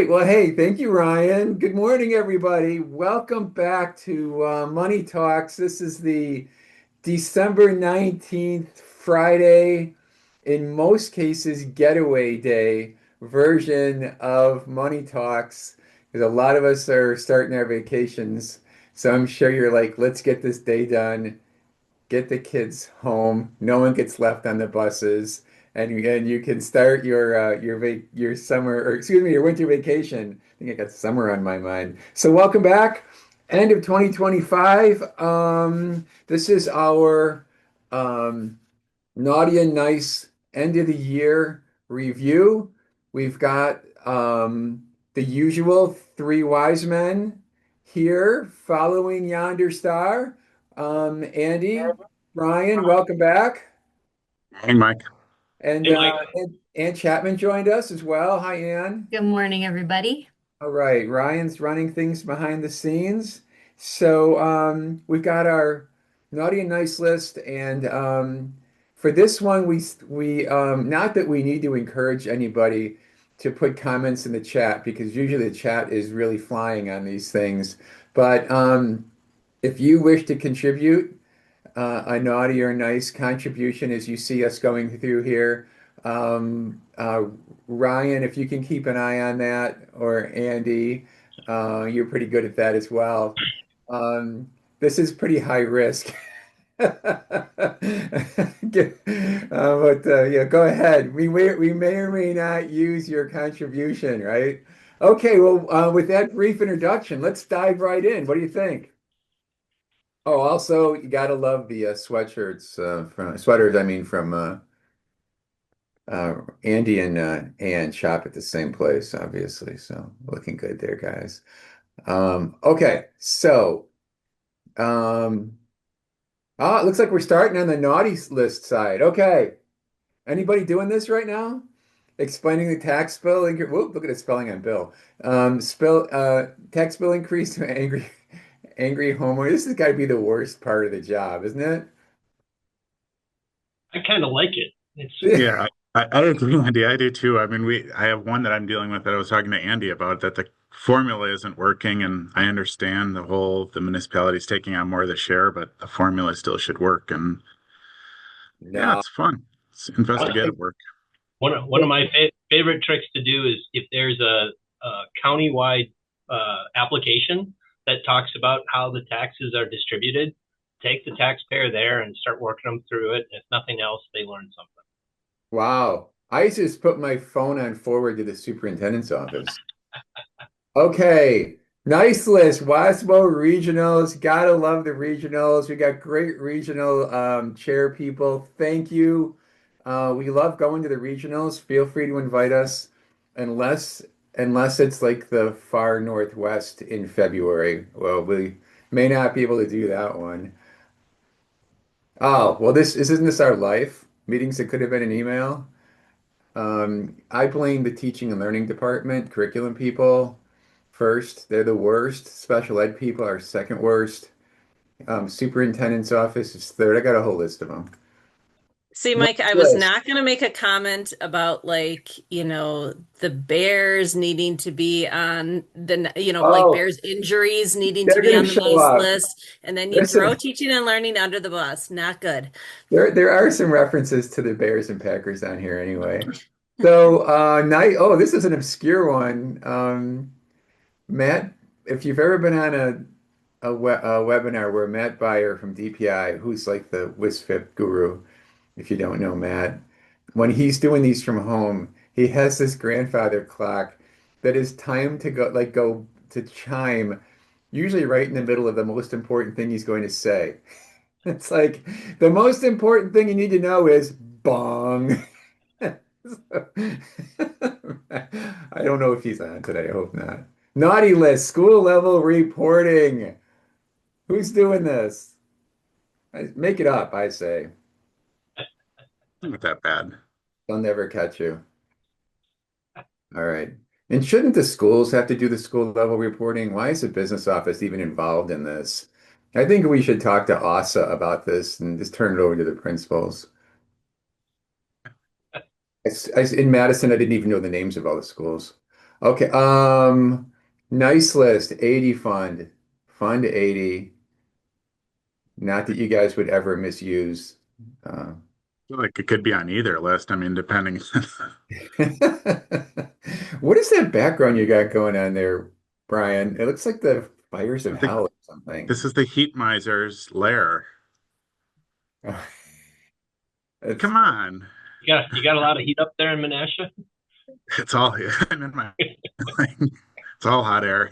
right. Well, hey, thank you, Ryan. Good morning, everybody. Welcome back to Money Talks. This is the December 19th, Friday, in most cases, getaway day version of Money Talks. Because a lot of us are starting our vacations. So I'm sure you're like, let's get this day done, get the kids home. No one gets left on the buses, and you can start your summer, or excuse me, your winter vacation. I think I got summer on my mind. So welcome back. End of 2025. This is our naughty and nice end of the year review. We've got the usual three wise men here following yonder star. Andy, Ryan, welcome back. Hey, Mike. And Hey, Mike. Ann Chapman joined us as well. Hi, Ann. Good morning, everybody. All right, Ryan's running things behind the scenes. So we've got our naughty and nice list, and for this one, we not that we need to encourage anybody to put comments in the chat because usually the chat is really flying on these things. But if you wish to contribute a naughty or nice contribution as you see us going through here. Ryan, if you can keep an eye on that, or Andy, you're pretty good at that as well. This is pretty high risk. But yeah, go ahead. We may or may not use your contribution, right? Okay, well, with that brief introduction, let's dive right in. What do you think? Oh, also, you gotta love the sweatshirts from sweaters. I mean, from Andy and shop at the same place, obviously. So looking good there, guys. Okay, so um, it looks like we're starting on the naughty list side. Okay, anybody doing this right now? Explaining the tax bill. Whoop, look at the spelling on bill. Tax bill increase to angry homeowner. This has got to be the worst part of the job, isn't it? I kind of like it. It's Yeah, I agree, Andy. I do too. I mean, I have one that I'm dealing with that I was talking to Andy about that the formula isn't working, and I understand the municipality's taking on more of the share, but the formula still should work. And yeah, No. it's fun. It's one, investigative work. one of my favorite tricks to do is if there's a countywide application that talks about how the taxes are distributed, take the taxpayer there and start working them through it. If nothing else, they learn something. Wow. I used to just put my phone on forward to the superintendent's office. Okay. Nice list. WASBO regionals. Gotta love the regionals. We got great regional chair people. Thank you. We love going to the regionals. Feel free to invite us unless unless it's like the far northwest in February. Well, we may not be able to do that one. Oh, well, isn't this our life? Meetings that could have been an email. I blame the teaching and learning department, curriculum people first. They're the worst. Special ed people are second worst. Superintendent's office is third. I got a whole list of them. See, Nice Mike, I was list. not going to make a comment about the Bears needing to be on like Oh, Bears injuries needing to they're be going to on the show nice up. list. And then you throw Listen, teaching and learning under the bus. Not good. there are some references to the Bears and Packers on here anyway. So, night. Oh, this is an obscure one. Matt, if you've ever been on a webinar where Matt Beyer from DPI, who's like the WSFIP guru, if you don't know Matt, when he's doing these from home, he has this grandfather clock that is timed to go to chime, usually right in the middle of the most important thing he's going to say. It's like the most important thing you need to know is bong. I don't know if he's on today. I hope not. Naughty list, school level reporting. Who's doing this? Make it up, I say. Not that bad. They'll never catch you. All right. And shouldn't the schools have to do the school level reporting? Why is the business office even involved in this? I think we should talk to ASA about this and just turn it over to the principals. In Madison, I didn't even know the names of all the schools. Okay. Nice list. 80 fund. Fund 80. Not that you guys would ever misuse. Uh, I feel like it could be on either list. I mean, depending. what is that background you got going on there, Brian? It looks like the fires of I think hell or something. this is the heat miser's lair. It's Come on. You got a lot of heat up there in Menasha. It's all I'm in my it's all hot air.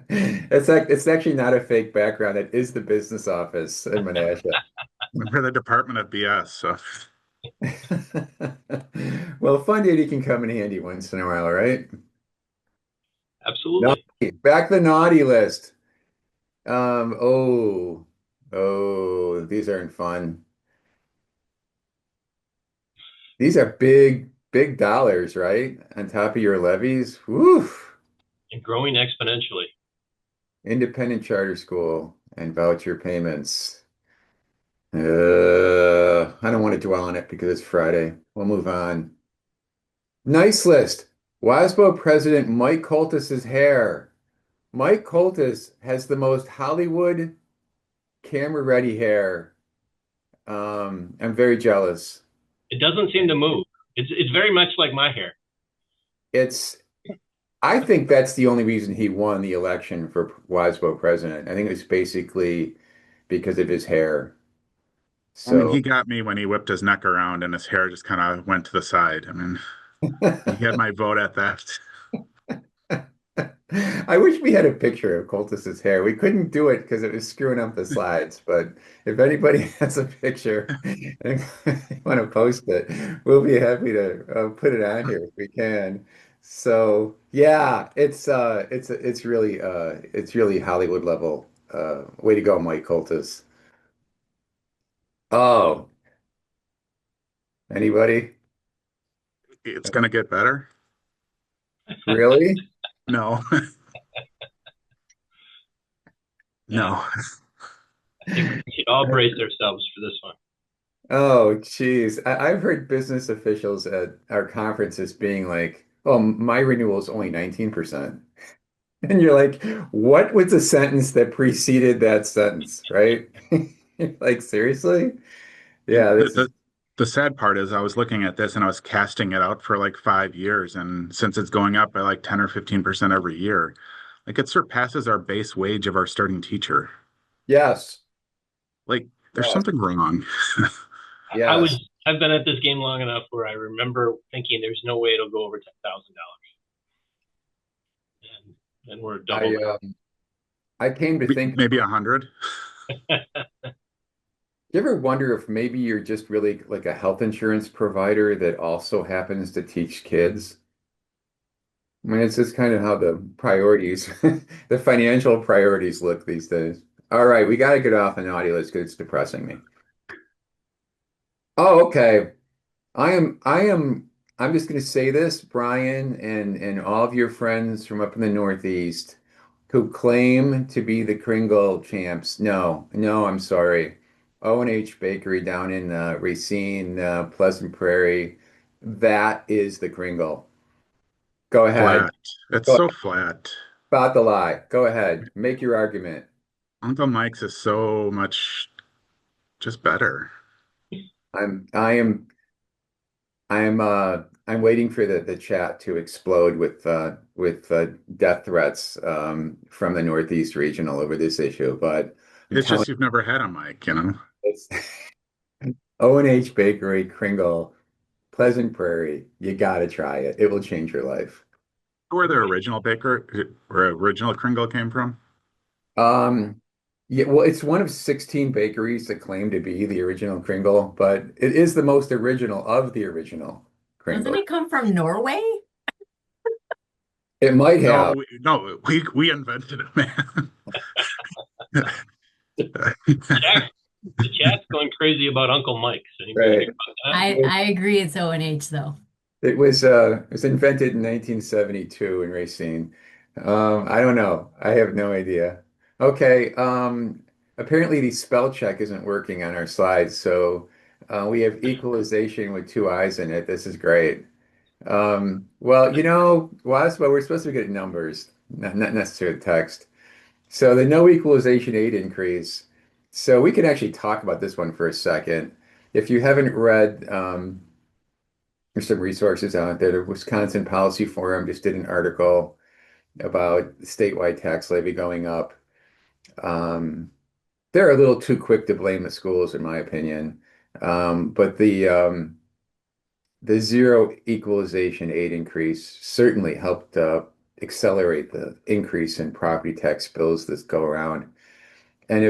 it's actually not a fake background. It is the business office in Menasha. For the Department of BS. So Well, Fund 80 can come in handy once in a while, right? Absolutely. Naughty. Back the naughty list. Oh, these aren't fun. These are big, big dollars, right? On top of your levies. Woo! And growing exponentially. Independent charter school and voucher payments. I don't want to dwell on it because it's Friday. We'll move on. Nice list. WASBO President Mike Coltis's hair. Mike Coltis has the most Hollywood camera ready hair. I'm very jealous. It doesn't seem to move. It's very much like my hair. It's I think that's the only reason he won the election for WASBO president. I think it was basically because of his hair. I mean, So he got me when he whipped his neck around and his hair just kind of went to the side. I mean, he had my vote at that. I wish we had a picture of Coltis's hair. We couldn't do it because it was screwing up the slides. But if anybody has a picture and want to post it, we'll be happy to put it on here if we can. So yeah, it's really Hollywood level. Way to go, Mike Coltis. Oh, anybody? It's gonna get better. Really? No, Yeah, no. I think we should all brace ourselves for this one. Oh, geez. I've heard business officials at our conferences being like, oh, my renewal is only 19%. And you're like, what was the sentence that preceded that sentence, right? Like, seriously? And Yeah, this is, the sad part is I was looking at this and I was casting it out for like 5 years, and since it's going up by like 10 or 15% every year, like it surpasses our base wage of our starting teacher. yes, Like there's yes, something wrong. I yes. was I've been at this game long enough where I remember thinking there's no way it'll go over $10,000, and we're double I, I came to think, Maybe 100. that. you ever wonder if maybe you're just really like a health insurance provider that also happens to teach kids? I mean, it's just kind of how the priorities, the financial priorities look these days. All right, we got to get off the naughty list because it's depressing me. Oh, okay. I'm just going to say this, Brian, and all of your friends from up in the Northeast who claim to be the Kringle champs. No, no, I'm sorry. O&H Bakery down in Racine, Pleasant Prairie, that is the Kringle. Go ahead. Flat. It's Go so flat. about the lie. Go ahead. Make your argument. Uncle Mike's is so much just better. I'm I am I'm waiting for the chat to explode with death threats from the Northeast Regional over this issue, but I'm It's telling just you've never had a Mike, you know? you, it's O&H Bakery, Kringle, Pleasant Prairie. You got to try it. It will change your life. Where the original baker, where original Kringle came from? Um, yeah, well, it's one of 16 bakeries that claim to be the original Kringle, but it is the most original of the original Doesn't Kringle. it come from Norway? It might have. No, we invented it, man. Jack, the chat's going crazy about Uncle Mike's. Anybody hear Right. about that? I agree it's O&H though. It was invented in 1972 in Racine. I don't know. I have no idea. Okay. Apparently the spell check isn't working on our slides, so we have equalization with two eyes in it. This is great. Well, WASBO, we're supposed to be good at numbers, not necessarily text. So the no equalization aid increase. So we can actually talk about this one for a second. If you haven't read, there's some resources out there. The Wisconsin Policy Forum just did an article about the statewide tax levy going up. Um, they're a little too quick to blame the schools, in my opinion. But the zero equalization aid increase certainly helped accelerate the increase in property tax bills this go around. And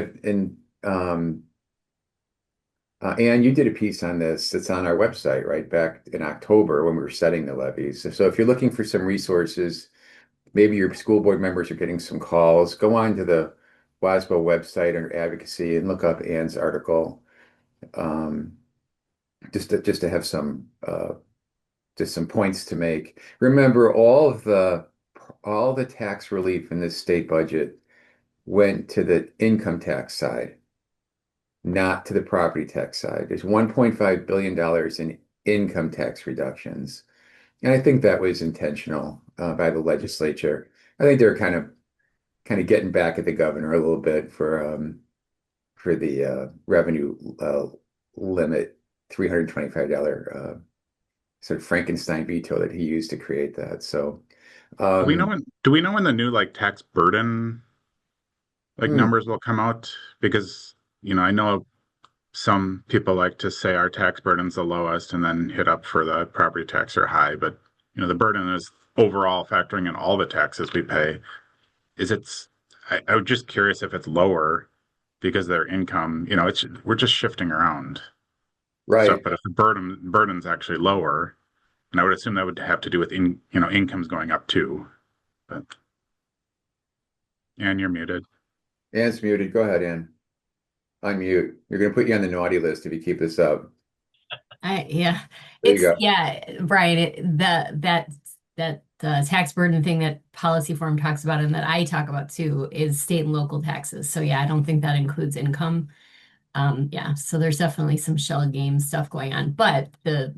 you did a piece on this that's on our website, right, back in October when we were setting the levies. So if you're looking for some resources, maybe your school board members are getting some calls, go on to the WASBO website under advocacy and look up Ann's article, um, just to have some just some points to make. Remember, all the tax relief in this state budget went to the income tax side, not to the property tax side. There's $1.5 billion in income tax reductions. And I think that was intentional by the legislature. I think they're kind of getting back at the governor a little bit for the revenue limit, $325 sort of Frankenstein veto that he used to create that. So, um, Do we know when the new like tax burden like hmm, numbers will come out? Because, I know some people like to say our tax burden's the lowest and then hit up for the property tax or high, but the burden is overall factoring in all the taxes we pay. Is it's I was just curious if it's lower because their income, we're just shifting around stuff, right. but if the burden's actually lower, and I would assume that would have to do with incomes going up too. But and you're muted. Ann's muted. Go ahead, Ann. Unmute. You're going to put you on the naughty list if you keep this up. Yeah, There you go. Brian, that tax burden thing that policy forum talks about and that I talk about too is state and local taxes. So yeah, I don't think that includes income. Yeah, so there's definitely some shell game stuff going on, but the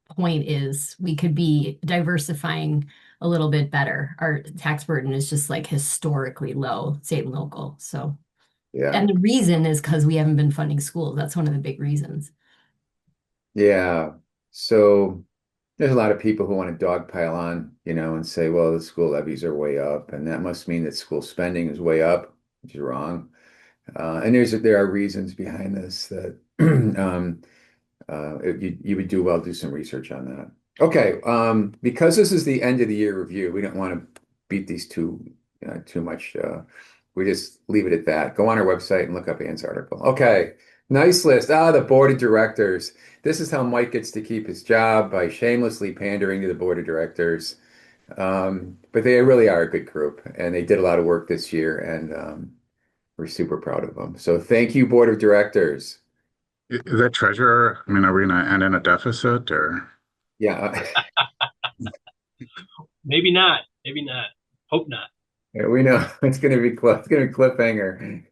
point is we could be diversifying a little bit better. Our tax burden is just like historically low, state and local. So, Yeah. and the reason is because we haven't been funding schools. That's one of the big reasons. Yeah. So there's a lot of people who want to dogpile on, and say, well, the school levies are way up, and that must mean that school spending is way up, which is wrong. And there are reasons behind this that you would do well do some research on that. Okay, because this is the end of the year review, we don't want to beat these too much. We just leave it at that. Go on our website and look up Ann's article. Okay, nice list. The board of directors. This is how Mike gets to keep his job by shamelessly pandering to the board of directors. But they really are a good group, and they did a lot of work this year, and we're super proud of them. So thank you, board of directors. Is that treasurer? I mean, are we gonna end in a deficit or? Yeah, Maybe not. Maybe not. Hope not. we know it's gonna be cliffhanger.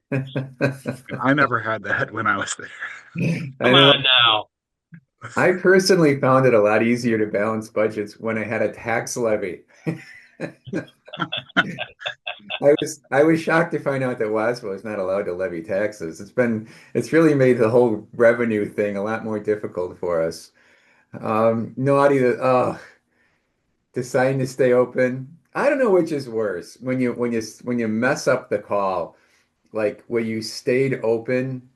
I never had that when I was I Come know. on now. I personally found it a lot easier to balance budgets when I had a tax levy. I was shocked to find out that WASBO is not allowed to levy taxes. It's really made the whole revenue thing a lot more difficult for us. Naughty that deciding to stay open. I don't know which is worse when you mess up the call, like when you stayed open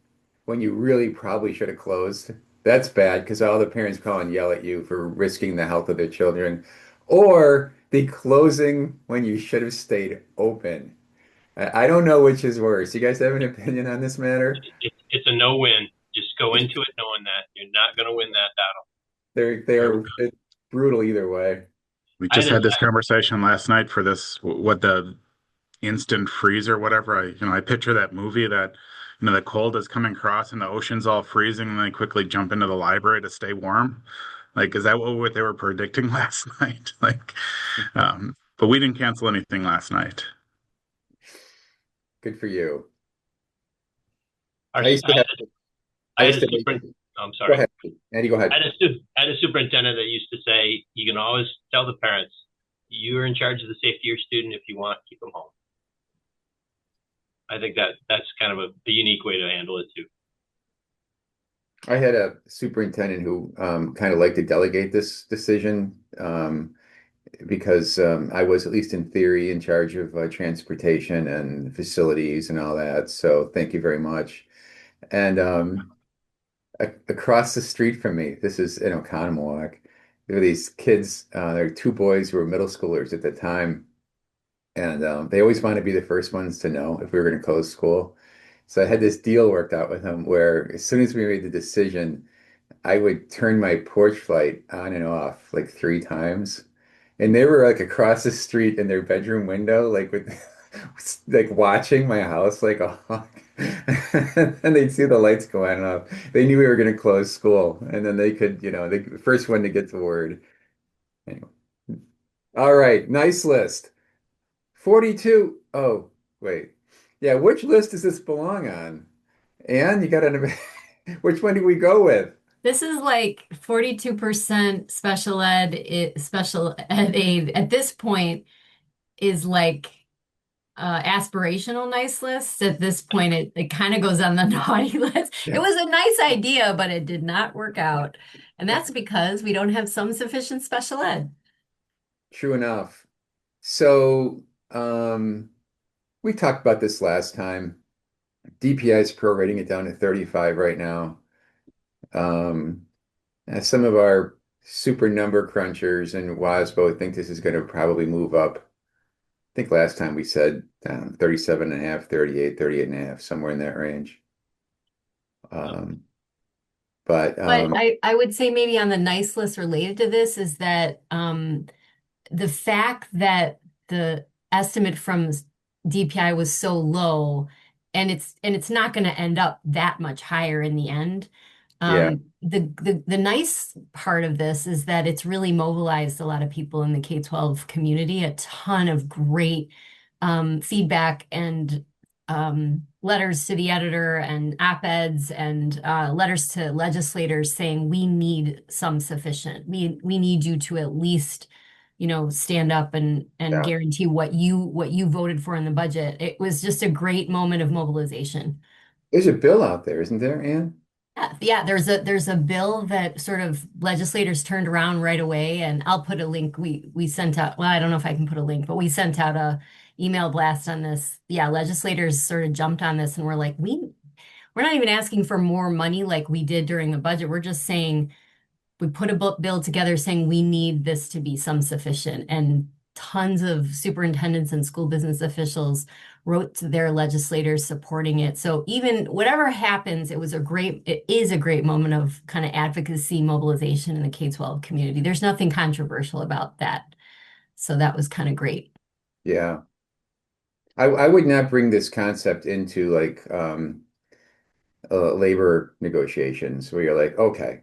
when you really probably should have closed. That's bad because all the parents call and yell at you for risking the health of their children, or the closing when you should have stayed open. I don't know which is worse. You guys have an opinion on this matter? It's a no-win. Just go into it knowing that you're not going to win that battle. there. They're it's brutal either way. We I just had a had this conversation last night for this, what the instant freeze or whatever. I picture that movie that, the cold is coming across and the ocean's all freezing and they quickly jump into the library to stay warm. Like, is that what they were predicting last night? Like, but we didn't cancel anything last night. Good for you. our, I used to have I I had used a to make super I'm Go sorry. ahead, Andy, go ahead. I had a superintendent that used to say, you can always tell the parents, you're in charge of the safety of your student. If you want, keep them home. I think that's kind of a unique way to handle it too. I had a superintendent who kind of liked to delegate this decision because I was, at least in theory, in charge of transportation and facilities and all that. So thank you very much. And across the street from me, this is in Oconomowoc, there were these kids, there were two boys who were middle schoolers at the time. And they always wanted to be the first ones to know if we were going to close school. So I had this deal worked out with them where as soon as we made the decision, I would turn my porch light on and off like three times. And they were like across the street in their bedroom window, like with like watching my house like a hawk. And they'd see the lights go on and off. They knew we were going to close school. And then they could, the first one to get the word. Anyway. All right, nice list. 42. Oh, wait. Yeah, which list does this belong on? And you got to, which one do we go with? This is like 42% special ed aid at this point is like aspirational nice list. At this point, it kind of goes on the naughty list. It Yeah, was a nice idea, but it did not work out. And that's because we don't have some sufficient special ed. true enough. So, we talked about this last time. DPI is prorating it down to 35 right now. Um, and some of our super number crunchers and WASBO think this is going to probably move up. I think last time we said 37 and a half, 38, 38 and a half, somewhere in that range. Um, but But I would say maybe on the nice list related to this is that the fact that the estimate from DPI was so low, and it's not going to end up that much higher in the end. yeah, The nice part of this is that it's really mobilized a lot of people in the K-12 community, a ton of great feedback and letters to the editor and op-eds and letters to legislators saying we need some sufficient. We need you to at least, stand up and yeah. guarantee what you voted for in the budget. It was just a great moment of mobilization. There's a bill out there, isn't there, Ann? Yeah, there's a bill that sort of legislators turned around right away, and I'll put a link. We sent out, well, I don't know if I can put a link, but we sent out a email blast on this. Yeah, legislators sort of jumped on this and we're like, we're not even asking for more money like we did during the budget. We're just saying we put a bill together saying we need this to be some sufficient. And tons of superintendents and school business officials wrote to their legislators supporting it. So even whatever happens, it is a great moment of kind of advocacy mobilization in the K-12 community. There's nothing controversial about that. So that was kind of great. Yeah. I would not bring this concept into like labor negotiations where you're like, okay,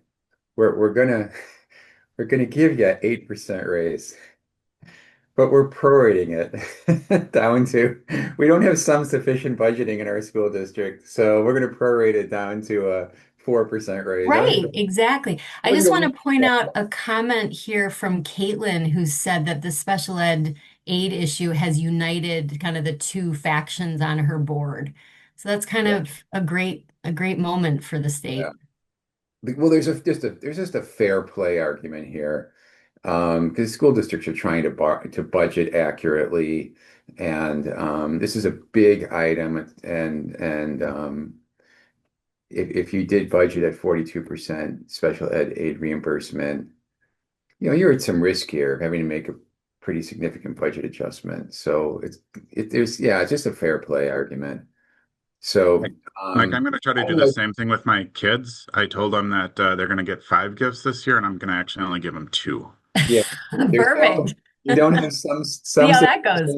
we're gonna we're gonna give you an 8% raise, but we're prorating it down to we don't have some sufficient budgeting in our school district, so we're gonna prorate it down to a 4% raise. Right, exactly. I I wouldn't just go want near to point that. out a comment here from Caitlin who said that the special ed aid issue has united kind of the two factions on her board. So that's kind Yeah, of a great moment for the yeah. state. Well, there's just a fair play argument here, because school districts are trying to budget accurately, and this is a big item, and if you did budget at 42% special ed aid reimbursement, you're at some risk here of having to make a pretty significant budget adjustment. So it's just a fair play argument. So Like I'm going to try to I do don't the know. same thing with my kids. I told them that they're going to get five gifts this year, and I'm going to actually only give them two. Yeah, there's no, Perfect. you don't have some See how that goes.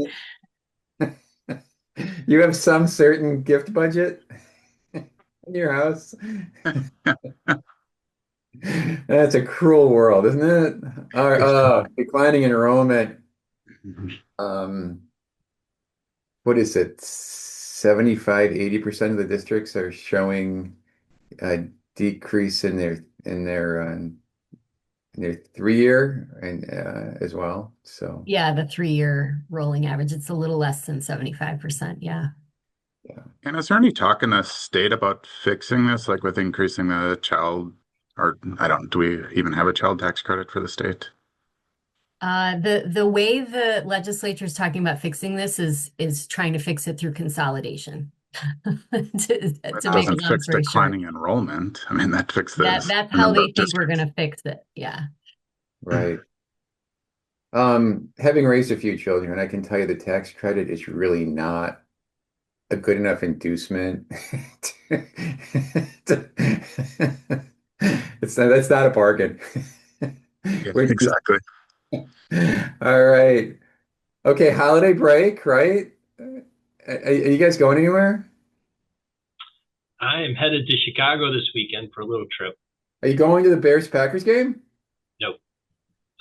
certain, you have some certain gift budget in your house. That's a cruel world, isn't it? It's Declining enrollment. Um, what is it? 75, 80% of the districts are showing uh, decrease in their 3 year and as well. So Yeah, the 3-year rolling average, it's a little less than 75%. Yeah. yeah. And is there any talk in the state about fixing this, like with increasing the child, or I don't, do we even have a child tax credit for the state? The way the legislature is talking about fixing this is trying to fix it through consolidation. That To make a doesn't long fix story short, declining enrollment. I mean, that fixes that's the how number they of think we're districts. gonna fix it. Yeah. Right. Having raised a few children, I can tell you the tax credit is really not a good enough inducement. That's not a bargain. Yeah, We're just exactly. all right. Okay, holiday break, right? Are you guys going anywhere? I am headed to Chicago this weekend for a little trip. Are you going to the Bears Packers game? No,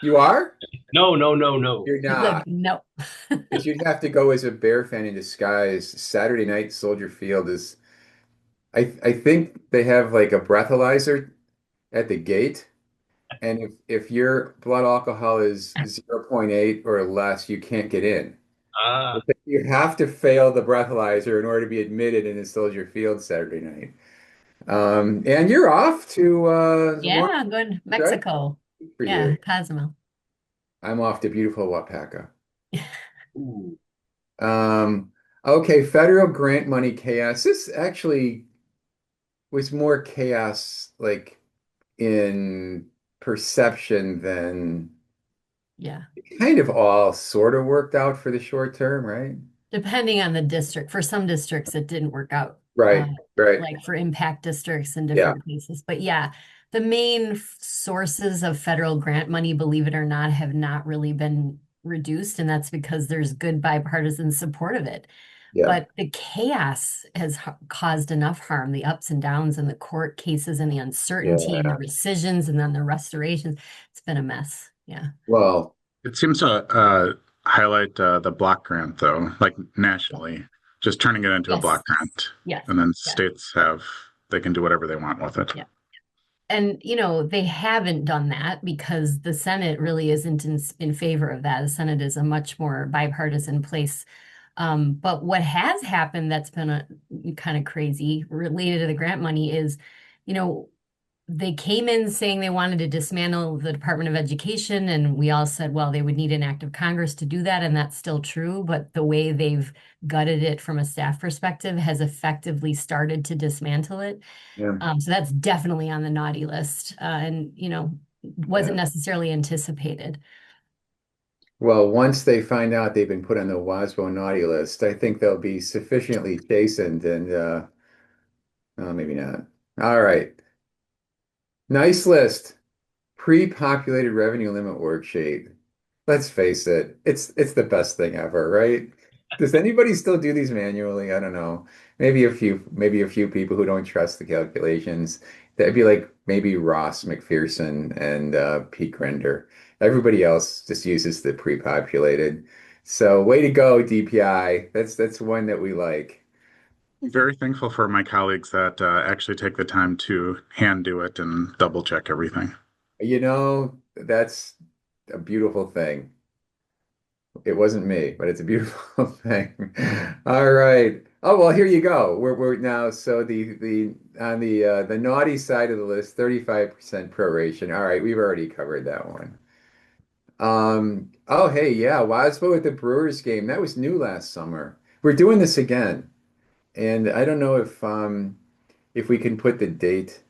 You are? no, no, no, no. You're He's like, not. no. Because you'd have to go as a Bear fan in disguise. Saturday night, Soldier Field is. I think they have like a breathalyzer at the gate, and if your blood alcohol is zero point 0.8 or less, you can't get in. Ah, You have to fail the breathalyzer in order to be admitted into Soldier Field Saturday night. And you're off to Yeah, I'm going to right? Mexico. Good for Yeah, you. Cozumel. I'm off to beautiful Wapaka. ooh. Um, okay, federal grant money chaos. This actually was more chaos like in perception than Yeah. kind of all sort of worked out for the short term, right? Depending on the district. For some districts, it didn't work out, Right, right. like for impact districts in Yeah, different places. But yeah, the main sources of federal grant money, believe it or not, have not really been reduced, and that's because there's good bipartisan support of it. yeah, But the chaos has caused enough harm, the ups and downs and the court cases and the uncertainty and the yeah. rescissions and then the restorations. It's been a mess. Yeah. Well, It seems to highlight the block grant, though, like nationally, just turning it into a Yes. block grant, Yes. and then Yeah. states have they can do whatever they want with it. Yeah. And, they haven't done that because the Senate really isn't in favor of that. The Senate is a much more bipartisan place. But what has happened that's been kind of crazy related to the grant money is, you know, they came in saying they wanted to dismantle the Department of Education, and we all said, well, they would need an act of Congress to do that, and that's still true. But the way they've gutted it from a staff perspective has effectively started to dismantle it. yeah, So that's definitely on the naughty list, and wasn't yeah. necessarily anticipated. Well, once they find out they've been put on the WASBO naughty list, I think they'll be sufficiently chastened and maybe not. All right. Nice list. Pre-populated revenue limit worksheet. Let's face it, it's the best thing ever, right? Does anybody still do these manually? I don't know. Maybe a few people who don't trust the calculations. That'd be like maybe Ross McPherson and Pete Grinder. Everybody else just uses the pre-populated. So way to go, DPI. That's one that we like. I'm very thankful for my colleagues that actually take the time to hand do it and double check everything. That's a beautiful thing. It wasn't me, but it's a beautiful thing. All right. Oh, well, here you go. We're now so the on the naughty side of the list, 35% proration. All right, we've already covered that one. Oh hey, yeah, WASBO at the Brewers game. That was new last summer. We're doing this again. And I don't know if we can put the date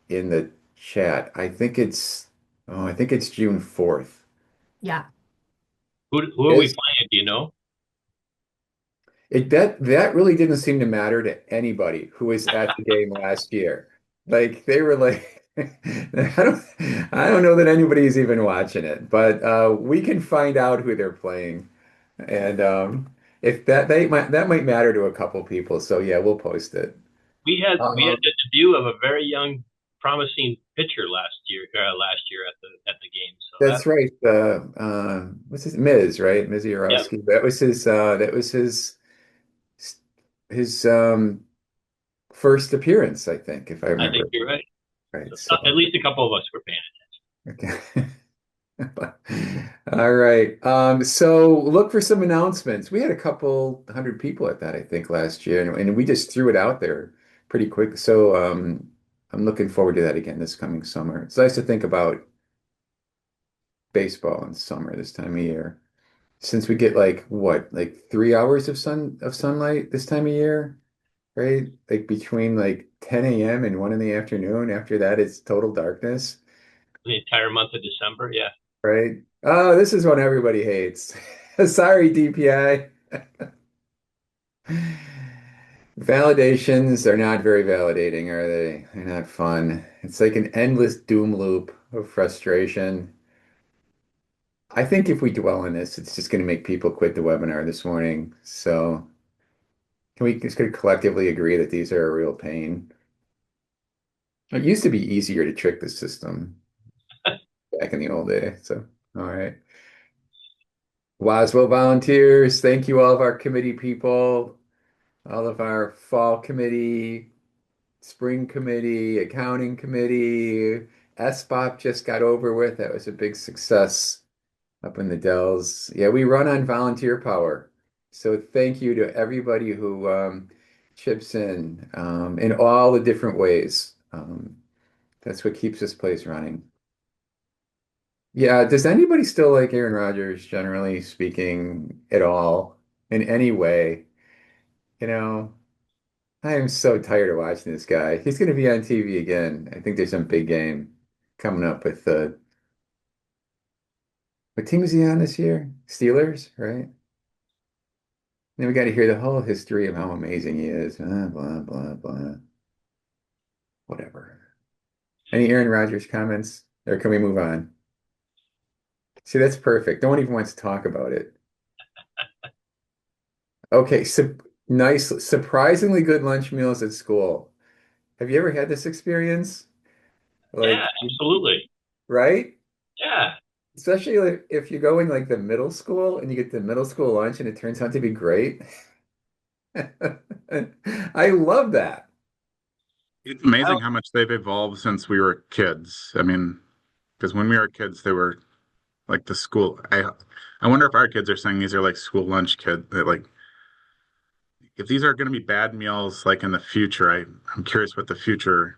in the chat. I think it's June 4th. Yeah. Who are we Is playing? Do you know? that really didn't seem to matter to anybody who was at the game last year. Like they were like I don't know that anybody's even watching it, but we can find out who they're playing. And if that might matter to a couple people. So yeah, we'll post it. We had Um, the debut of a very young, promising pitcher last year at the game. So that that's right. What's his Miz, right? Miz yeah, Jarowski. That was his first appearance, I think, if I I think remember. you're right. right. So So, at least a couple of us were paying okay. All right. So look for some announcements. We had a couple hundred people at that, I think, last year, and we just threw it out there pretty quick. So I'm looking forward to that again this coming summer. It's nice to think about baseball in summer this time of year. Since we get like what, like 3 hours of sunlight this time of year, right? Like between like 10 a.m. and 1 in the afternoon. After that, it's total darkness, the entire month of December. Yeah. right? Oh, this is what everybody hates. Sorry, DPI. Validations are not very validating, are they? They're not fun. It's like an endless doom loop of frustration. I think if we dwell on this, it's just going to make people quit the webinar this morning. So can we just collectively agree that these are a real pain? It used to be easier to trick the system back in the old days. So, all right. WASBO volunteers, thank you, all of our committee people, all of our fall committee, spring committee, accounting committee. SBOP just got over with. That was a big success up in the Dells. Yeah, we run on volunteer power. So thank you to everybody who chips in all the different ways. That's what keeps this place running. Yeah, does anybody still like Aaron Rodgers, generally speaking, at all, in any way? You know, I am so tired of watching this guy. He's going to be on TV again. I think there's some big game coming up with what team is he on this year? Steelers, right? Then we got to hear the whole history of how amazing he is. Blah, blah, blah. Whatever. Any Aaron Rodgers comments? Or can we move on? See, that's perfect. No one even wants to talk about it. Okay, so nice, surprisingly good lunch meals at school. Have you ever had this experience? Yeah, Like, absolutely. right? Yeah. Especially like if you're going like the middle school and you get the middle school lunch and it turns out to be great. I love that. It's I amazing don't, how much they've evolved since we were kids. I mean, because when we were kids, they were like the school. I wonder if our kids are saying these are like school lunch kids. Like, if these are going to be bad meals, like in the future, I'm curious what the future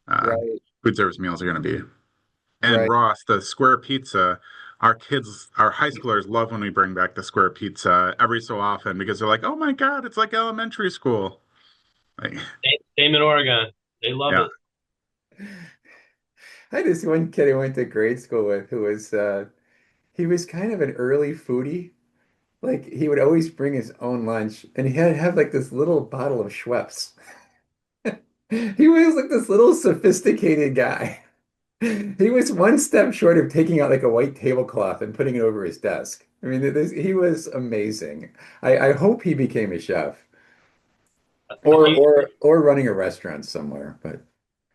uh, Right, food service meals are going to be. And right. Ross, the square pizza, our kids, our high schoolers love when we bring back the square pizza every so often because they're like, "Oh my God, it's like elementary school." Like, same in Oregon. They love yeah. it. I had this one kid I went to grade school with who was he was kind of an early foodie. Like he would always bring his own lunch and he had have like this little bottle of Schweppes. He was like this little sophisticated guy. He was one step short of taking out like a white tablecloth and putting it over his desk. I mean, he was amazing. I hope he became a chef A few or running a restaurant somewhere. But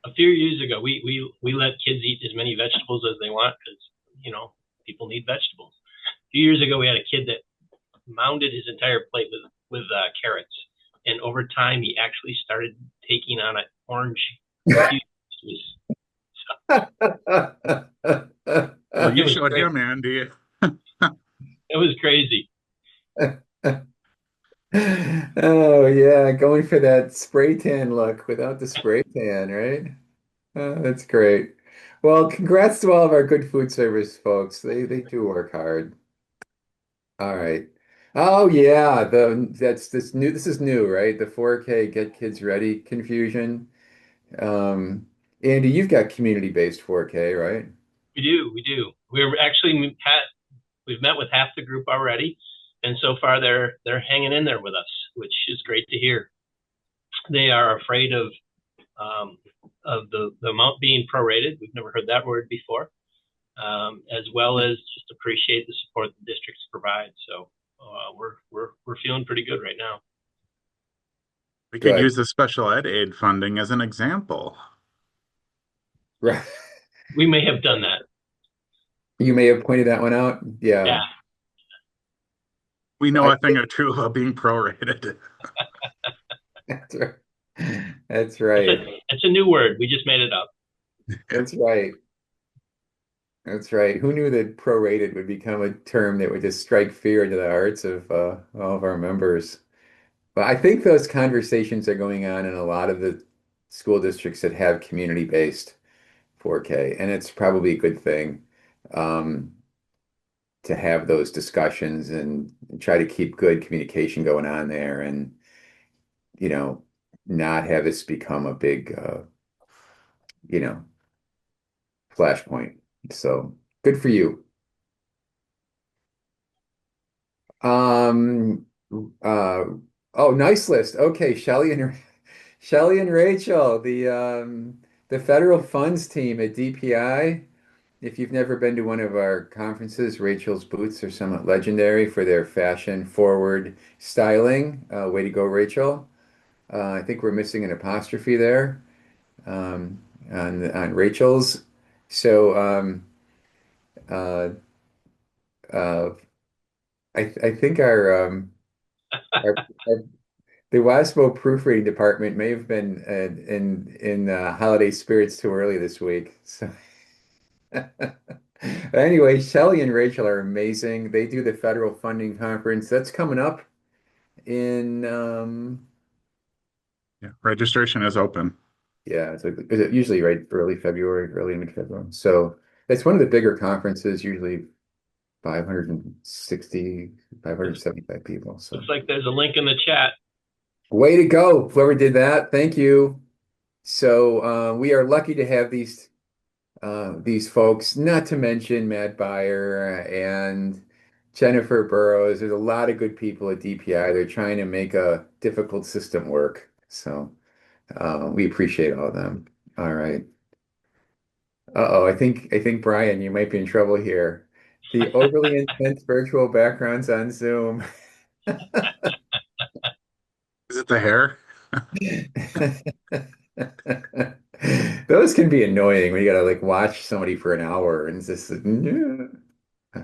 a few years ago, we let kids eat as many vegetables as they want because people need vegetables. A few years ago, we had a kid that mounded his entire plate with carrots, and over time, he actually started taking on an orange hue. Well, It you was showed great. him, Andy. It was crazy. Oh yeah, going for that spray tan look without the spray tan, right? That's great. Well, congrats to all of our good food service folks. They do work hard. All right. Oh yeah, this is new, right? The 4K get kids ready confusion. Um, Andy, you've got community-based 4K, right? We do, we do. We've met with half the group already, and so far they're hanging in there with us, which is great to hear. They are afraid um, of the amount being prorated. We've never heard that word before, as well as just appreciate the support the districts provide. So we're feeling pretty good right now. We could Good. use the special ed aid funding as an example. Right. We may have done that. You may have pointed that one out. Yeah, Yeah. We know I a thing or two about being prorated. That's right. That's That's a right. that's a new word. We just made it up. That's right. That's right. Who knew that prorated would become a term that would just strike fear into the hearts of all of our members? But I think those conversations are going on in a lot of the school districts that have community-based 4K, and it's probably a good thing um, to have those discussions and try to keep good communication going on there, and you know, not have this become a big you know, flashpoint. So good for you. Um, uh, oh, nice list. Okay, Shelley and Rachel, the federal funds team at DPI. If you've never been to one of our conferences, Rachel's boots are somewhat legendary for their fashion forward styling. Way to go, Rachel. I think we're missing an apostrophe there um, on Rachel's. So uh, uh, I think our, our the WASBO proofreading department may have been in holiday spirits too early this week. So anyway, Shelley and Rachel are amazing. They do the federal funding conference. That's coming up in Yeah, registration is open. yeah, it's like is it usually right early February, early mid-February. So it's one of the bigger conferences, usually 560, Looks, 575 people. So looks like there's a link in the chat. way to go, whoever did that. Thank you. So we are lucky to have these folks, not to mention Matt Beyer and Jennifer Burrows. There's a lot of good people at DPI. They're trying to make a difficult system work. So we appreciate all of them. All right. Uh-oh, I think Brian, you might be in trouble here. The overly intense virtual backgrounds on Zoom. Is it the hair? Those can be annoying when you gotta like watch somebody for an hour and it's just Do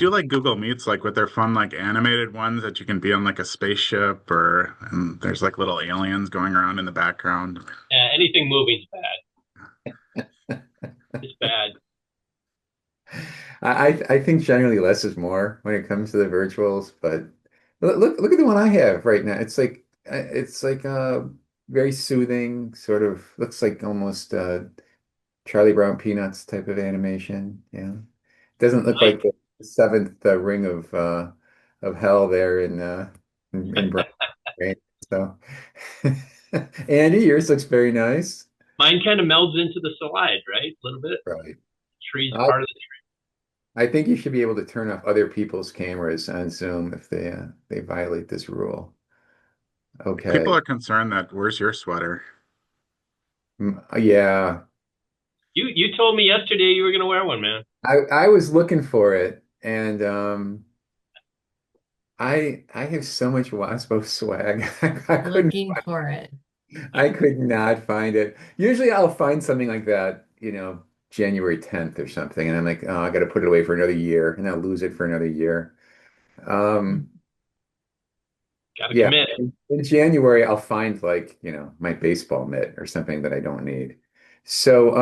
you like Google Meets, like with their fun, like animated ones that you can be on like a spaceship or and there's like little aliens going around in the background? Anything moving's bad. It's bad. I think generally less is more when it comes to the virtuals, but look at the one I have right now. It's like very soothing, sort of looks like almost Charlie Brown Peanuts type of animation. Yeah, doesn't look Mine, like the seventh ring of hell there in Brown. Right? So, Andy, yours looks very nice. mine kind of melds into the slide, right? A little bit. Right. Tree's I part of the I think you should be able to turn off other people's cameras on Zoom if they violate this rule. People Okay. are concerned that where's your sweater? Yeah. You told me yesterday you were gonna wear one, man. I was looking for it and I have so much WASPO swag. Looking for it. I could not find it. Usually I'll find something like that, January 10th or something, and I'm like, oh, I got to put it away for another year, and I'll lose it for another year. Um, Gotta yeah, commit. in January I'll find like, my baseball mitt or something that I don't need. So,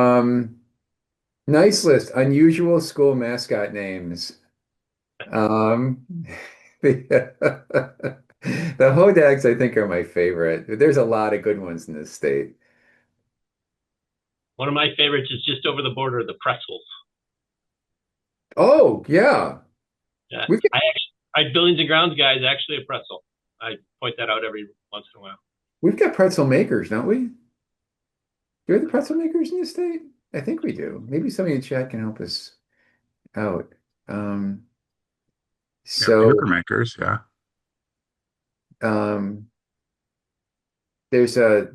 nice list. Unusual school mascot names. Um, the Hodags, I think, are my favorite. There's a lot of good ones in this state. One of my favorites is just over the border, the pretzels. Oh, yeah. Yeah, We've got, I Billions and Grounds guy is actually a pretzel. I point that out every once in a while. we've got pretzel makers, don't we? Do we have the pretzel makers in this state? I think we do. Maybe somebody in chat can help us out. Um, Yeah, paper so makers. Yeah. um, there's a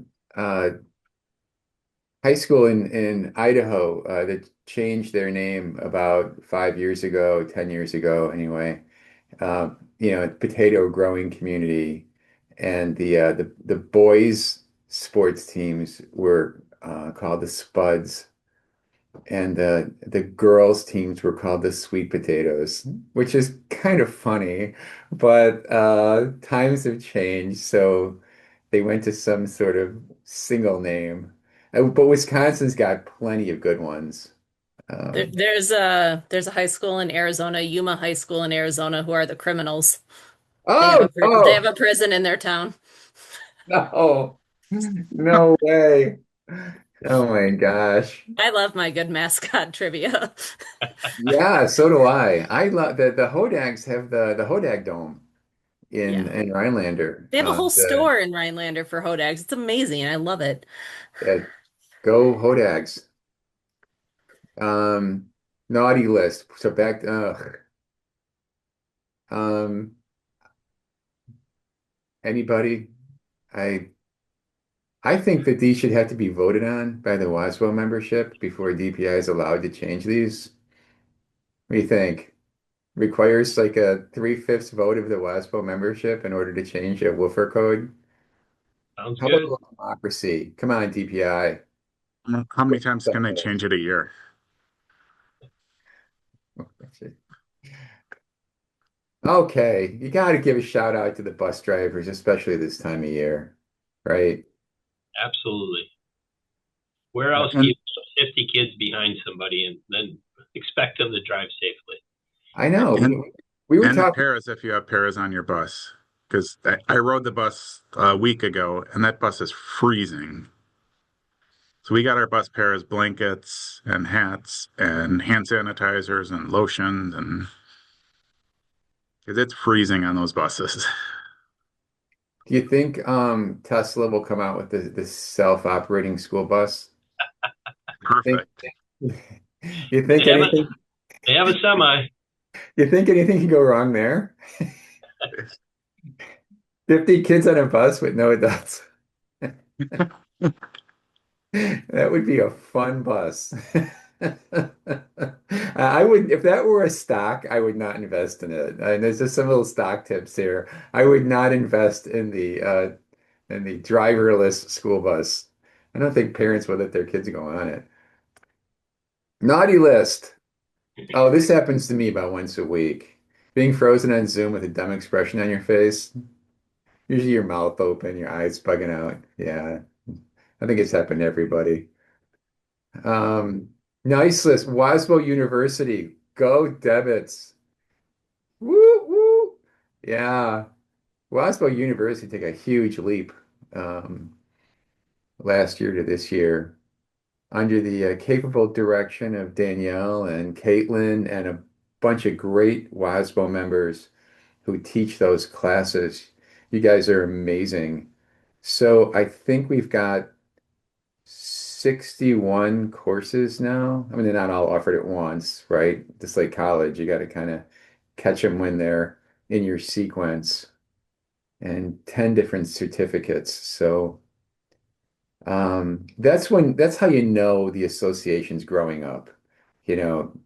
high school in Idaho that changed their name about 5 years ago, 10 years ago, anyway. Potato growing community, and the boys' sports teams were called the Spuds, and the girls' teams were called the Sweet Potatoes, which is kind of funny, but times have changed, so They went to some sort of single name. But Wisconsin's got plenty of good ones. Um, There's a high school in Arizona, Yuma High School in Arizona, who are the criminals. oh, They have oh, a prison in their town. no, no way. Oh my gosh. I love my good mascot trivia. Yeah, so do I. I love the Hodags have the Hodag Dome Yeah. in Rhinelander. They have a whole store in Rhinelander for Hodags. It's amazing. I love it. The Go Hodags. Um, Naughty list. So back, um, anybody? I I think that these should have to be voted on by the WASBO membership before DPI is allowed to change these. What do you think? Requires like a three-fifths vote of the WASBO membership in order to change a woofer code. Sounds How about a good. little democracy? Come on, DPI. How many times can they change it a year? Okay, you got to give a shout out to the bus drivers, especially this time of year, right? Absolutely. Where else do And you put 50 kids behind somebody and then expect them to drive safely? I know. and We were and the talking. paras if you have paras on your bus. Because I rode the bus a week ago, and that bus is freezing. So we got our bus paras, blankets and hats and hand sanitizers and lotions, and because it's freezing on those buses. Do you think Tesla will come out with the self-operating school bus? Think Perfect. you think They have a anything they have a semi. you think anything can go wrong there? 50 kids on a bus with no adults. That would be a fun bus. I would, if that were a stock, I would not invest in it. And there's just some little stock tips here. I would not invest in the driverless school bus. I don't think parents would let their kids go on it. Naughty list. Oh, this happens to me about once a week. Being frozen on Zoom with a dumb expression on your face. Usually your mouth open, your eyes bugging out. Yeah, I think it's happened to everybody. Um, nice list. WASBO University. Go debits. Woo woo. Yeah. WASBO University took a huge leap um, last year to this year under the capable direction of Danielle and Caitlin and a bunch of great WASBO members who teach those classes. You guys are amazing. So I think we've got 61 courses now. I mean, they're not all offered at once, right? Just like college, you got to kind of catch them when they're in your sequence and 10 different certificates. So that's how you know the association's growing up,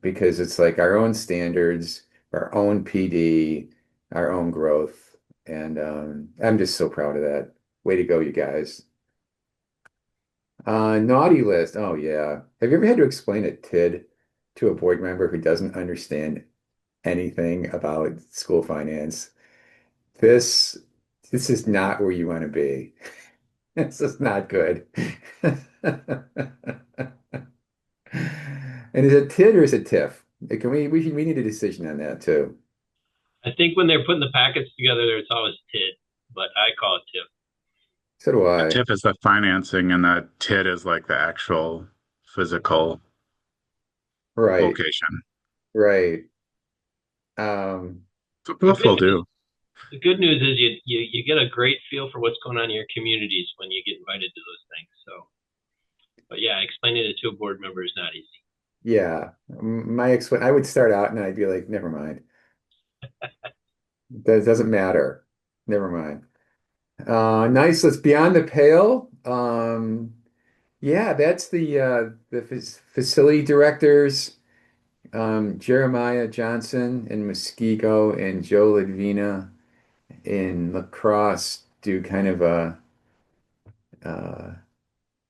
because it's like our own standards, our own PD, our own growth. And I'm just so proud of that. Way to go, you guys. Naughty list. Oh yeah. Have you ever had to explain a TID to a board member who doesn't understand anything about school finance? This this is not where you want to be. This is not good. And is it TID or is it TIF? Can we need a decision on that too. I think when they're putting the packets together, it's always TID, but I call it TIF. So do The I. TIF is the financing, and the TID is like the actual physical Right, location. right. Um, So The both good will news, do. the good news is you get a great feel for what's going on in your communities when you get invited to those things. So, but yeah, explaining it to a board member is not easy. yeah. My ex I would start out and I'd be like, never mind. That doesn't matter. Never mind. Nice. Let's Beyond the Pale. Yeah, that's the facility directors, Jeremiah Johnson in Muskego and Joe Ladvina in La Crosse do kind of uh,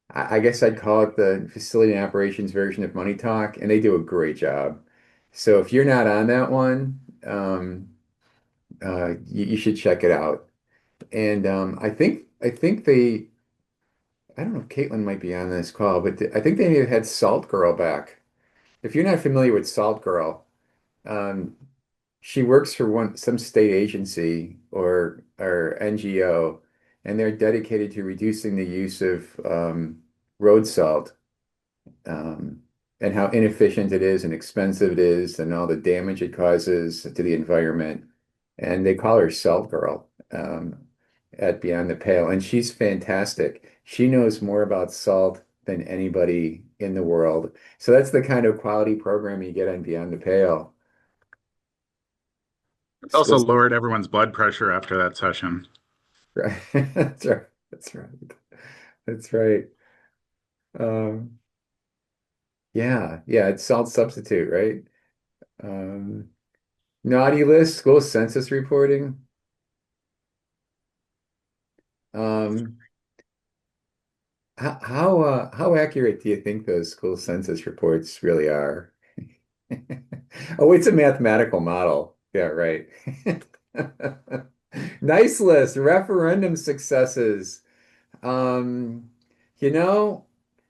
I guess I'd call it the facility and operations version of Money Talk, and they do a great job. So if you're not on that one, you should check it out. And I think I think they, I don't know if Caitlin might be on this call, but I think they had Salt Girl back. If you're not familiar with Salt Girl, um, she works for some state agency or NGO, and they're dedicated to reducing the use of road salt, um, and how inefficient it is and expensive it is and all the damage it causes to the environment. And they call her Salt Girl at Beyond the Pale. And she's fantastic. She knows more about salt than anybody in the world. So that's the kind of quality program you get on Beyond the Pale. It also School, lowered everyone's blood pressure after that session. right? That's right. That's right. That's right. Um, yeah, it's salt substitute, right? Um, Naughty list, school census reporting. Um, how accurate do you think those school census reports really are? Oh, it's a mathematical model. Yeah, right. Nice list, referendum successes. Um, you know,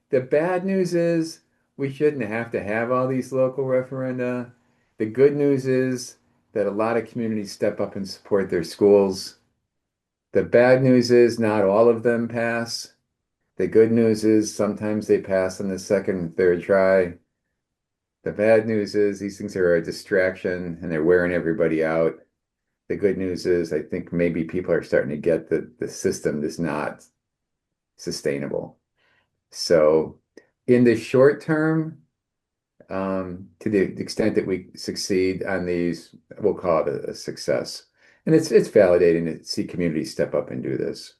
the bad news is we shouldn't have to have all these local referenda. The good news is that a lot of communities step up and support their schools. The bad news is not all of them pass. The good news is sometimes they pass on the second and third try. The bad news is these things are a distraction and they're wearing everybody out. The good news is I think maybe people are starting to get that the system is not sustainable. So in the short term, to the extent that we succeed on these, we'll call it a success. And it's validating to see communities step up and do this.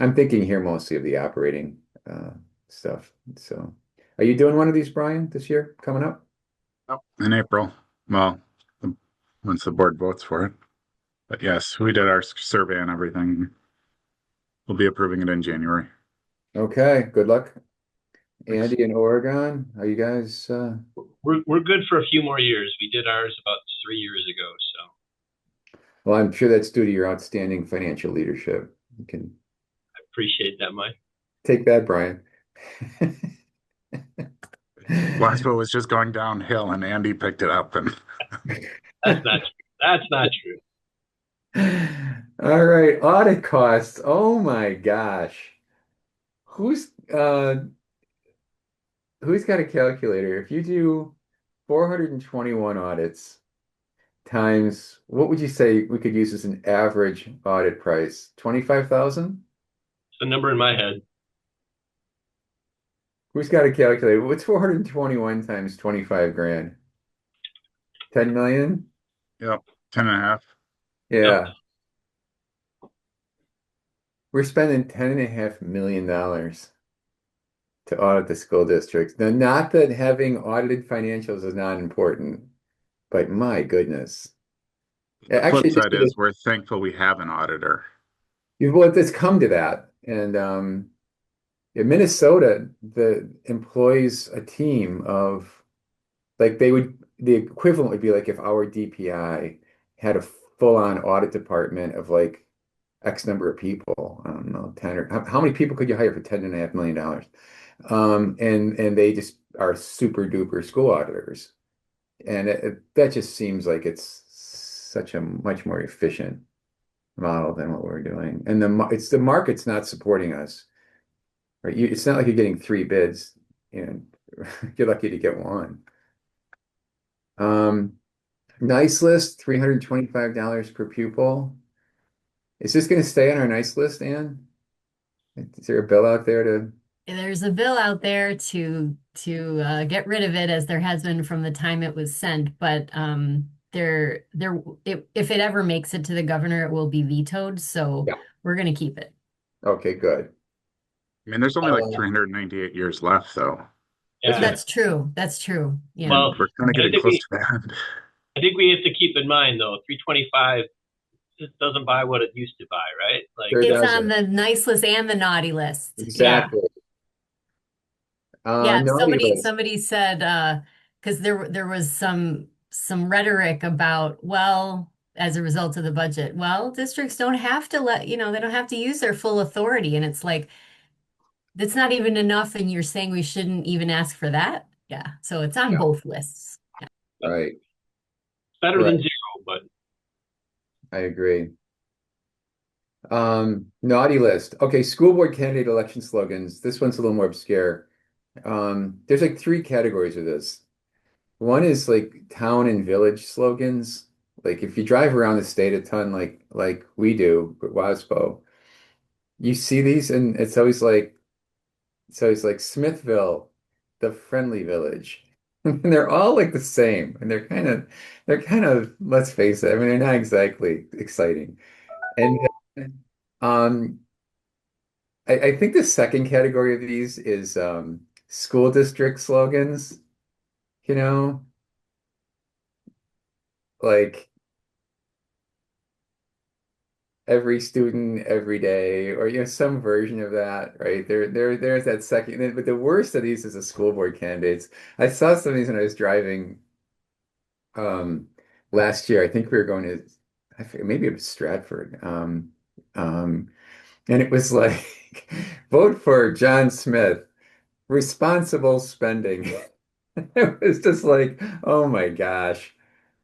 I'm thinking here mostly of the operating stuff. So, are you doing one of these, Brian, this year coming up? Yep. In April. Well, the- once the board votes for it. But yes, we did our survey and everything. We'll be approving it in January. Okay, good luck. Thanks. Andy in Oregon, are you guys? We're good for a few more years. We did ours about 3 years ago, so Well, I'm sure that's due to your outstanding financial leadership. You can I appreciate that, Mike. take that, Brian. WASBO was just going downhill and Andy picked it up and That's not true. That's not true. All right, audit costs. Oh my gosh. Who's uh who's got a calculator? If you do 421 audits times, what would you say we could use as an average audit price? 25,000? It's a number in my head. Who's got a calculator? What's 421 times 25 grand? 10 million? yep, 10 and a half. Yep. Yeah. We're spending $10.5 million to audit the school districts. Now, not that having audited financials is not important, but my goodness. The flip Actually, side is we're thankful we have an auditor. well, it's come to that. And in Minnesota, the employs a team of like the equivalent would be like if our DPI had a full-on audit department of like X number of people. I don't know, 10 or how many people could you hire for $10.5 million? And they just are super duper school auditors. And that just seems like it's such a much more efficient model than what we're doing. And it's the market's not supporting us, right? It's not like you're getting three bids and you're lucky to get one. Um, nice list, $325 per pupil. Is this going to stay on our nice list, Ann? Is there a bill out there to? There's a bill out there to get rid of it, as there has been from the time it was sent, but if it ever makes it to the governor, it will be vetoed. So Yeah. we're going to keep it. Okay, good. I mean, there's only like Uh, 398 years left, though. that's Yeah. right. That's true. That's true. Yeah. And Well, we're kind of I getting think close we to the end. I think we have to keep in mind though, 325 just doesn't buy what it used to buy, right? Like, Sure It's on doesn't. the nice list and the naughty list. Yeah. Exactly. Yeah, Naughty list. somebody said because there was some rhetoric about, well, as a result of the budget. Well, districts don't have to they don't have to use their full authority. And it's like, that's not even enough. And you're saying we shouldn't even ask for that? Yeah. So it's on Yeah, both lists. Yeah. right, Better right. than zero, but I agree. Naughty list. Okay, school board candidate election slogans. This one's a little more obscure. There's like three categories of this. One is like town and village slogans. Like if you drive around the state a ton, like we do at WASBO, you see these, and it's always like Smithville, the friendly village. And they're all like the same, and they're kind of, let's face it, I mean, they're not exactly exciting. And um, I think the second category of these is school district slogans, you know, like every student every day, or some version of that, right? There's that second, but the worst of these is the school board candidates. I saw some of these when I was driving um last year. I think we were going to, I forget, maybe it was Stratford. Um, and it was like vote for John Smith, responsible spending. It was just like, oh my gosh,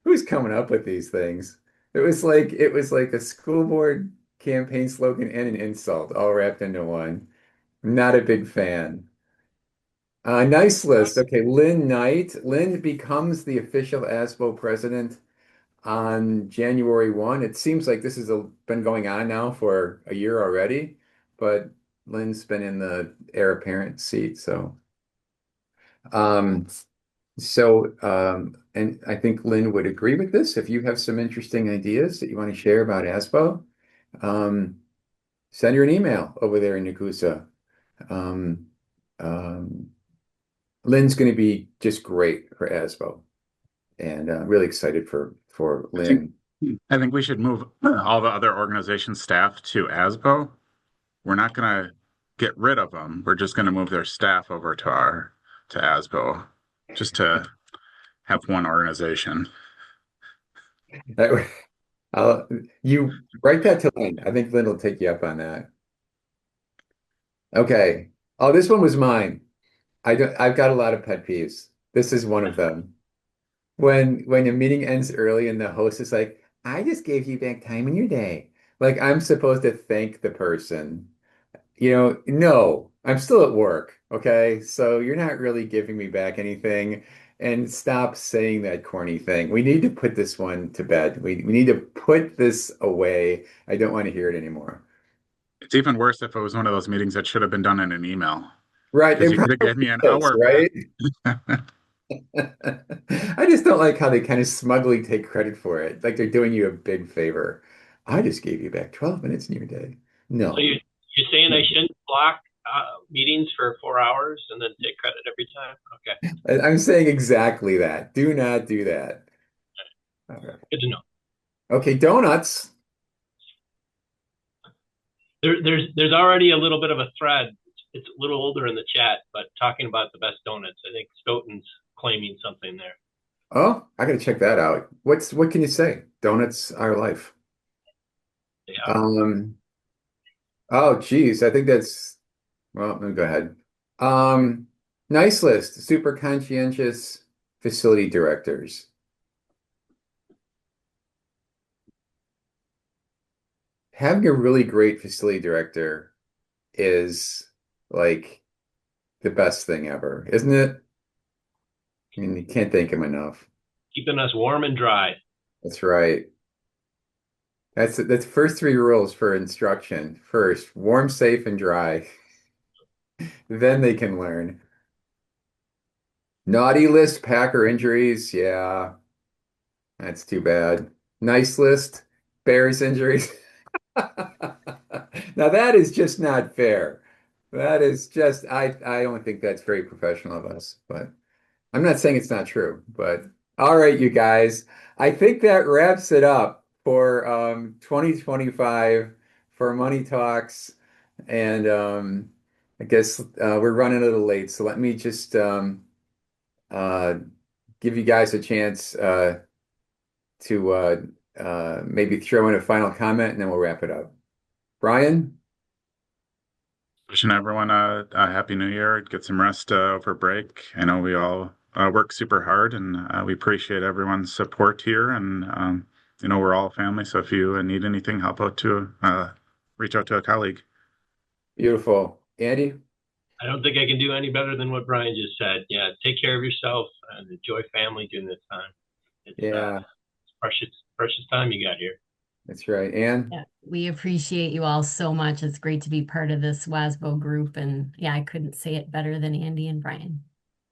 who's coming up with these things? It was like a school board campaign slogan and an insult all wrapped into one. Not a big fan. Nice list. Okay, Lynn Knight. Lynn becomes the official ASBO president on January 1. It seems like this has been going on now for a year already, but Lynn's been in the heir apparent seat, so um, and I think Lynn would agree with this. If you have some interesting ideas that you want to share about ASBO, um, send her an email over there in Nakusa. Um, um, Lynn's going to be just great for ASBO, and really excited for I think Lynn. I think we should move all the other organization staff to ASBO. We're not going to get rid of them. We're just going to move their staff over to ASBO, just to have one organization. That, I'll, you write that to Lynn. I think Lynn will take you up on that. Okay. Oh, this one was mine. I've got a lot of pet peeves. This is one of them. When a meeting ends early and the host is like, I just gave you back time in your day. Like I'm supposed to thank the person. No, I'm still at work. Okay. So you're not really giving me back anything. And stop saying that corny thing. We need to put this one to bed. We need to put this away. I don't want to hear it anymore. It's even worse if it was one of those meetings that should have been done in an email, Right. because It you could have probably given me an is, hour back. right? I just don't like how they kind of smugly take credit for it. Like they're doing you a big favor. I just gave you back 12 minutes in your day. so No. you're saying I shouldn't block meetings for 4 hours and then take credit every time? Okay, I'm saying exactly that. Do not do that. Okay. good to know. Okay, donuts. There's already a little bit of a thread. It's a little older in the chat, but talking about the best donuts, I think Stoughton's claiming something there. Oh, I gotta check that out. What can you say? Donuts are life. Yeah. Um, oh geez, I think that's well, let me go ahead. Um, nice list. Super conscientious facility directors. Having a really great facility director is like the best thing ever, isn't it? I mean, you can't thank him enough. Keeping us warm and dry. That's right. That's first three rules for instruction. First, warm, safe, and dry. Then they can learn. Naughty list, Packer injuries. Yeah, that's too bad. Nice list, Bears injuries. Now that is just not fair. That is just I don't think that's very professional of us, but I'm not saying it's not true, but all right, you guys. I think that wraps it up for 2025 for Money Talks. And I guess we're running a little late, so let me just uh, give you guys a chance to maybe throw in a final comment and then we'll wrap it up. Brian? Wishing everyone a happy new year. Get some rest over break. I know we all work super hard, and we appreciate everyone's support here. And we're all family. So if you need anything, help out to reach out to a colleague. Beautiful. Andy? I don't think I can do any better than what Brian just said. Yeah, take care of yourself and enjoy family during this time. Yeah, It's precious time you got here. that's right. Ann? Yeah, we appreciate you all so much. It's great to be part of this WASBO group. And yeah, I couldn't say it better than Andy and Brian.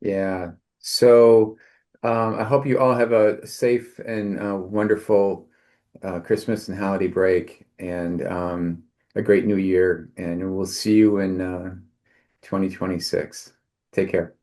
Yeah. So I hope you all have a safe and wonderful Christmas and holiday break and a great new year. And we'll see you in 2026. Take care.